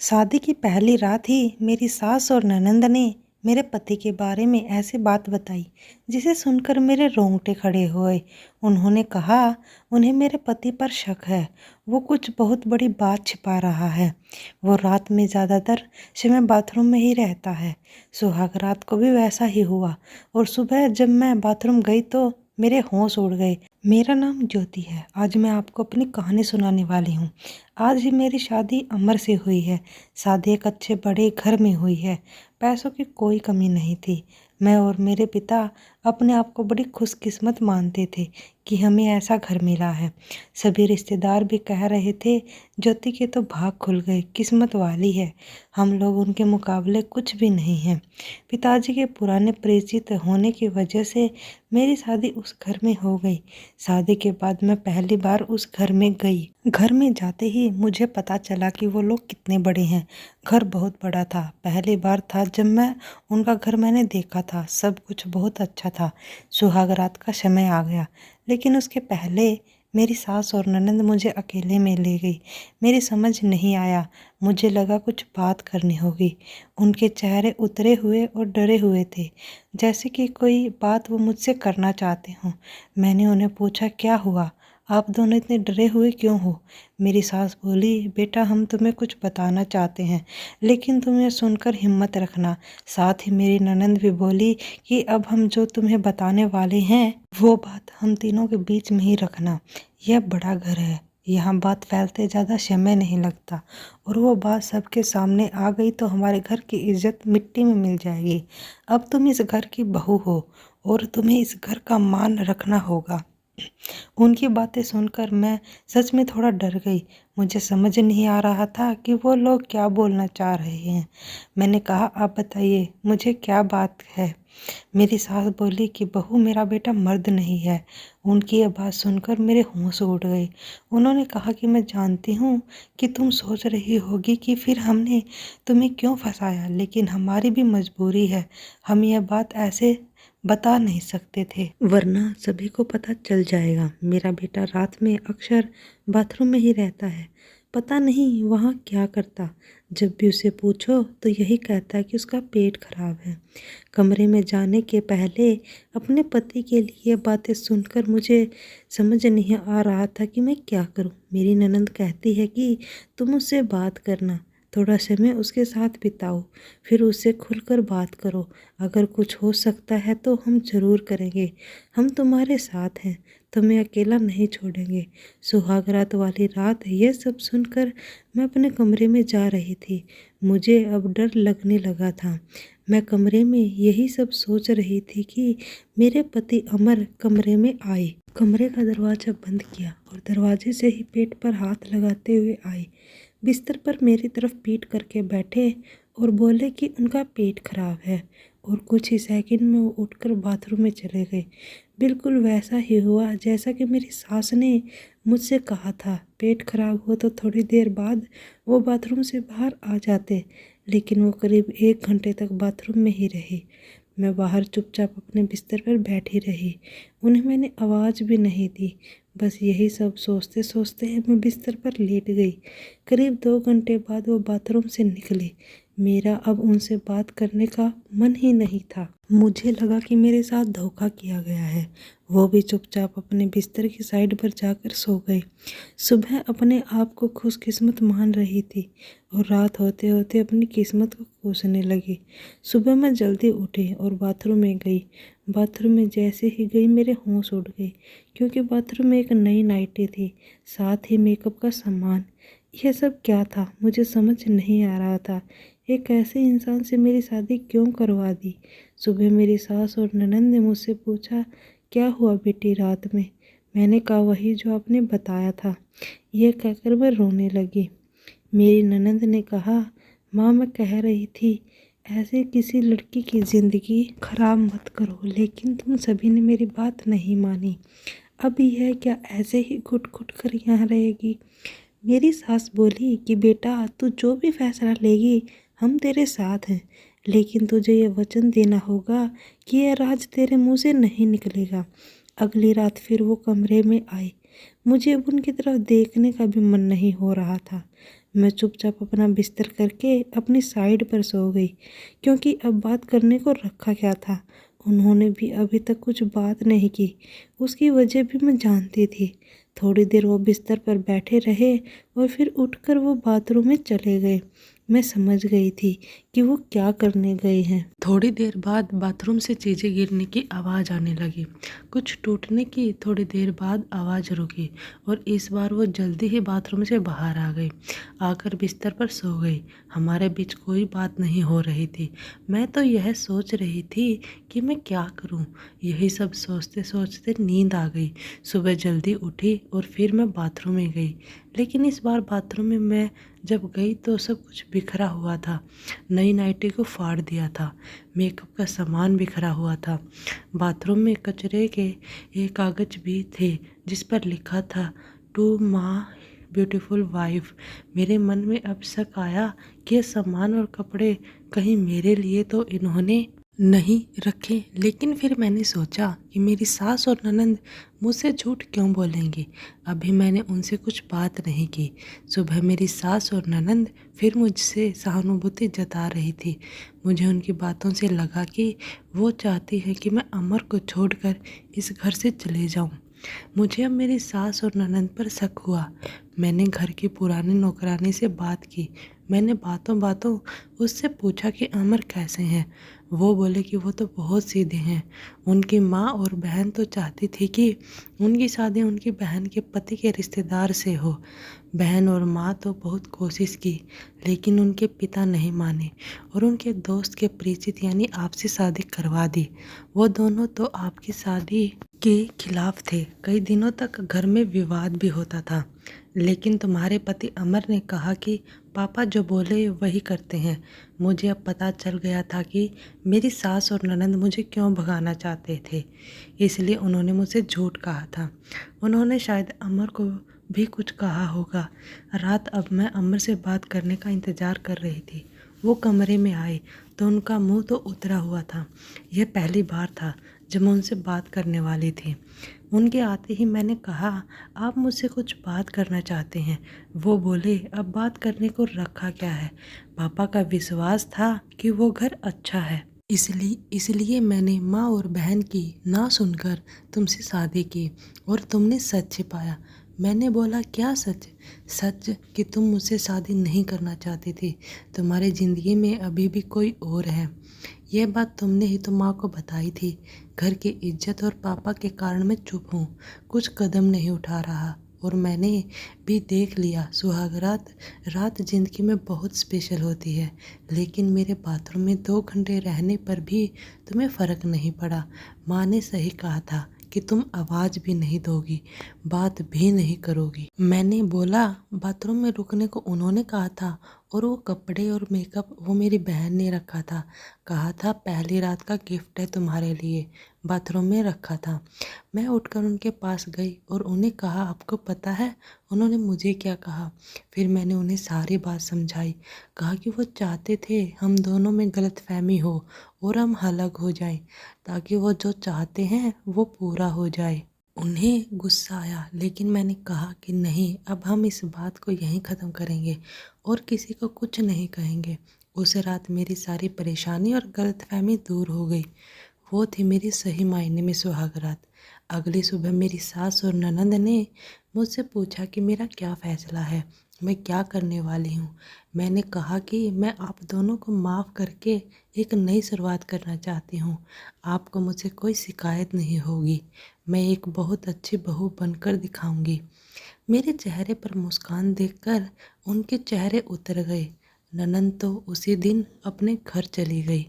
शादी की पहली रात ही मेरी सास और ननंद ने मेरे पति के बारे में ऐसी बात बताई जिसे सुनकर मेरे रोंगटे खड़े हुए। उन्होंने कहा उन्हें मेरे पति पर शक है। वो कुछ बहुत बड़ी बात छिपा रहा है। वो रात में ज़्यादातर समय बाथरूम में ही रहता है। सुहाग रात को भी वैसा ही हुआ और सुबह जब मैं बाथरूम गई तो मेरे होश उड़ गए। मेरा नाम ज्योति है। आज मैं आपको अपनी कहानी सुनाने वाली हूँ। आज ही मेरी शादी अमर से हुई है। शादी एक अच्छे बड़े घर में हुई है। पैसों की कोई कमी नहीं थी। मैं और मेरे पिता अपने आप को बड़ी खुशकिस्मत मानते थे कि हमें ऐसा घर मिला है। सभी रिश्तेदार भी कह रहे थे ज्योति के तो भाग खुल गए, किस्मत वाली है। हम लोग उनके मुकाबले कुछ भी नहीं हैं। पिताजी के पुराने परिचित होने की वजह से मेरी शादी उस घर में हो गई। शादी के बाद मैं पहली बार उस घर में गई। घर में जाते ही मुझे पता चला कि वो लोग कितने बड़े हैं। घर बहुत बड़ा था। पहली बार था जब मैं उनका घर मैंने देखा था। सब कुछ बहुत अच्छा था। सुहाग रात का समय आ गया, लेकिन उसके पहले मेरी सास और ननंद मुझे अकेले में ले गई। मेरी समझ नहीं आया। मुझे लगा कुछ बात करनी होगी। उनके चेहरे उतरे हुए और डरे हुए थे, जैसे कि कोई बात वो मुझसे करना चाहते हों। मैंने उन्हें पूछा, क्या हुआ? आप दोनों इतने डरे हुए क्यों हो? मेरी सास बोली, बेटा हम तुम्हें कुछ बताना चाहते हैं, लेकिन तुम ये सुनकर हिम्मत रखना। साथ ही मेरी ननंद भी बोली कि अब हम जो तुम्हें बताने वाले हैं वो बात हम तीनों के बीच में ही रखना। यह बड़ा घर है, यहाँ बात फैलते ज़्यादा समय नहीं लगता, और वो बात सबके सामने आ गई तो हमारे घर की इज्जत मिट्टी में मिल जाएगी। अब तुम इस घर की बहू हो और तुम्हें इस घर का मान रखना होगा। उनकी बातें सुनकर मैं सच में थोड़ा डर गई। मुझे समझ नहीं आ रहा था कि वो लोग क्या बोलना चाह रहे हैं। मैंने कहा, आप बताइए मुझे क्या बात है? मेरी सास बोली कि बहू, मेरा बेटा मर्द नहीं है। उनकी ये बात सुनकर मेरे होश उड़ गए। उन्होंने कहा कि मैं जानती हूँ कि तुम सोच रही होगी कि फिर हमने तुम्हें क्यों फंसाया, लेकिन हमारी भी मजबूरी है। हम यह बात ऐसे बता नहीं सकते थे, वरना सभी को पता चल जाएगा। मेरा बेटा रात में अक्सर बाथरूम में ही रहता है। पता नहीं वहाँ क्या करता। जब भी उसे पूछो तो यही कहता है कि उसका पेट खराब है। कमरे में जाने के पहले अपने पति के लिए ये बातें सुनकर मुझे समझ नहीं आ रहा था कि मैं क्या करूं। मेरी ननंद कहती है कि तुम उससे बात करना, थोड़ा समय उसके साथ बिताओ, फिर उससे खुलकर बात करो। अगर कुछ हो सकता है तो हम ज़रूर करेंगे। हम तुम्हारे साथ हैं, तुम्हें अकेला नहीं छोड़ेंगे। सुहाग रात वाली रात ये सब सुनकर मैं अपने कमरे में जा रही थी। मुझे अब डर लगने लगा था। मैं कमरे में यही सब सोच रही थी कि मेरे पति अमर कमरे में आए। कमरे का दरवाज़ा बंद किया और दरवाजे से ही पेट पर हाथ लगाते हुए आए। बिस्तर पर मेरी तरफ पीट करके बैठे और बोले कि उनका पेट खराब है, और कुछ ही सेकंड में वो उठकर बाथरूम में चले गए। बिल्कुल वैसा ही हुआ जैसा कि मेरी सास ने मुझसे कहा था। पेट खराब हो तो थोड़ी देर बाद वो बाथरूम से बाहर आ जाते, लेकिन वो करीब 1 घंटे तक बाथरूम में ही रहे। मैं बाहर चुपचाप अपने बिस्तर पर बैठी रही। उन्हें मैंने आवाज़ भी नहीं दी। बस यही सब सोचते सोचते मैं बिस्तर पर लेट गई। करीब 2 घंटे बाद वो बाथरूम से निकले। मेरा अब उनसे बात करने का मन ही नहीं था। मुझे लगा कि मेरे साथ धोखा किया गया है। वो भी चुपचाप अपने बिस्तर की साइड पर जाकर सो गए। सुबह अपने आप को खुशकिस्मत मान रही थी और रात होते होते अपनी किस्मत को कोसने लगी। सुबह मैं जल्दी उठी और बाथरूम में गई। बाथरूम में जैसे ही गई मेरे होश उड़ गए, क्योंकि बाथरूम में एक नई नाइटी थी, साथ ही मेकअप का सामान। यह सब क्या था मुझे समझ नहीं आ रहा था। एक ऐसे इंसान से मेरी शादी क्यों करवा दी? सुबह मेरी सास और ननंद ने मुझसे पूछा, क्या हुआ बेटी रात में? मैंने कहा, वही जो आपने बताया था। यह कहकर मैं रोने लगी। मेरी ननंद ने कहा, माँ मैं कह रही थी ऐसे किसी लड़की की ज़िंदगी खराब मत करो, लेकिन तुम सभी ने मेरी बात नहीं मानी। अब यह क्या ऐसे ही घुट घुट कर यहाँ रहेगी? मेरी सास बोली कि बेटा तू जो भी फैसला लेगी हम तेरे साथ हैं, लेकिन तुझे ये वचन देना होगा कि यह राज तेरे मुंह से नहीं निकलेगा। अगली रात फिर वो कमरे में आए। मुझे अब उनकी तरफ देखने का भी मन नहीं हो रहा था। मैं चुपचाप अपना बिस्तर करके अपनी साइड पर सो गई, क्योंकि अब बात करने को रखा क्या था। उन्होंने भी अभी तक कुछ बात नहीं की। उसकी वजह भी मैं जानती थी। थोड़ी देर वो बिस्तर पर बैठे रहे और फिर उठकर वो बाथरूम में चले गए। मैं समझ गई थी कि वो क्या करने गए हैं। थोड़ी देर बाद बाथरूम से चीज़ें गिरने की आवाज़ आने लगी, कुछ टूटने की। थोड़ी देर बाद आवाज़ रुकी और इस बार वो जल्दी ही बाथरूम से बाहर आ गई, आकर बिस्तर पर सो गई। हमारे बीच कोई बात नहीं हो रही थी। मैं तो यह सोच रही थी कि मैं क्या करूं। यही सब सोचते सोचते नींद आ गई। सुबह जल्दी उठी और फिर मैं बाथरूम में गई, लेकिन इस बार बाथरूम में मैं जब गई तो सब कुछ बिखरा हुआ था। नई नाइटी को फाड़ दिया था, मेकअप का सामान बिखरा हुआ था। बाथरूम में कचरे के एक कागज भी थे जिस पर लिखा था, टू माँ ब्यूटीफुल वाइफ। मेरे मन में अब शक आया कि ये सामान और कपड़े कहीं मेरे लिए तो इन्होंने नहीं रखे। लेकिन फिर मैंने सोचा कि मेरी सास और ननंद मुझसे झूठ क्यों बोलेंगी। अभी मैंने उनसे कुछ बात नहीं की। सुबह मेरी सास और ननंद फिर मुझसे सहानुभूति जता रही थी। मुझे उनकी बातों से लगा कि वो चाहती है कि मैं अमर को छोड़कर इस घर से चले जाऊं। मुझे अब मेरी सास और ननंद पर शक हुआ। मैंने घर की पुरानी नौकरानी से बात की। मैंने बातों बातों उससे पूछा कि अमर कैसे हैं। वो बोले कि वो तो बहुत सीधे हैं। उनकी माँ और बहन तो चाहती थी कि उनकी शादी उनकी बहन के पति के रिश्तेदार से हो। बहन और माँ तो बहुत कोशिश की, लेकिन उनके पिता नहीं माने और उनके दोस्त के परिचित यानी आपसे शादी करवा दी। वो दोनों तो आपकी शादी के खिलाफ थे। कई दिनों तक घर में विवाद भी होता था, लेकिन तुम्हारे पति अमर ने कहा कि पापा जो बोले वही करते हैं। मुझे अब पता चल गया था कि मेरी सास और ननंद मुझे क्यों भगाना चाहते थे, इसलिए उन्होंने मुझसे झूठ कहा था। उन्होंने शायद अमर को भी कुछ कहा होगा। रात अब मैं अमर से बात करने का इंतज़ार कर रही थी। वो कमरे में आए तो उनका मुंह तो उतरा हुआ था। यह पहली बार था जब मैं उनसे बात करने वाली थी। उनके आते ही मैंने कहा, आप मुझसे कुछ बात करना चाहते हैं। वो बोले, अब बात करने को रखा क्या है। पापा का विश्वास था कि वो घर अच्छा है, इसलिए मैंने माँ और बहन की ना सुनकर तुमसे शादी की और तुमने सच छिपाया। मैंने बोला, क्या सच? सच कि तुम मुझसे शादी नहीं करना चाहती थी। तुम्हारी ज़िंदगी में अभी भी कोई और है। यह बात तुमने ही तो माँ को बताई थी। घर की इज्जत और पापा के कारण मैं चुप हूँ, कुछ कदम नहीं उठा रहा। और मैंने भी देख लिया, सुहागरात रात ज़िंदगी में बहुत स्पेशल होती है, लेकिन मेरे बाथरूम में 2 घंटे रहने पर भी तुम्हें फ़र्क नहीं पड़ा। माँ ने सही कहा था कि तुम आवाज़ भी नहीं दोगी, बात भी नहीं करोगी। मैंने बोला, बाथरूम में रुकने को उन्होंने कहा था और वो कपड़े और मेकअप वो मेरी बहन ने रखा था। कहा था पहली रात का गिफ्ट है तुम्हारे लिए, बाथरूम में रखा था। मैं उठकर उनके पास गई और उन्हें कहा, आपको पता है उन्होंने मुझे क्या कहा? फिर मैंने उन्हें सारी बात समझाई। कहा कि वो चाहते थे हम दोनों में गलतफहमी हो और हम अलग हो जाएं, ताकि वो जो चाहते हैं वो पूरा हो जाए। उन्हें गुस्सा आया, लेकिन मैंने कहा कि नहीं, अब हम इस बात को यहीं ख़त्म करेंगे और किसी को कुछ नहीं कहेंगे। उस रात मेरी सारी परेशानी और गलतफहमी दूर हो गई। वो थी मेरी सही मायने में सुहागरात। अगली सुबह मेरी सास और ननंद ने मुझसे पूछा कि मेरा क्या फ़ैसला है, मैं क्या करने वाली हूँ। मैंने कहा कि मैं आप दोनों को माफ़ करके एक नई शुरुआत करना चाहती हूँ। आपको मुझसे कोई शिकायत नहीं होगी। मैं एक बहुत अच्छी बहू बनकर दिखाऊंगी। मेरे चेहरे पर मुस्कान देखकर उनके चेहरे उतर गए। ननंद तो उसी दिन अपने घर चली गई।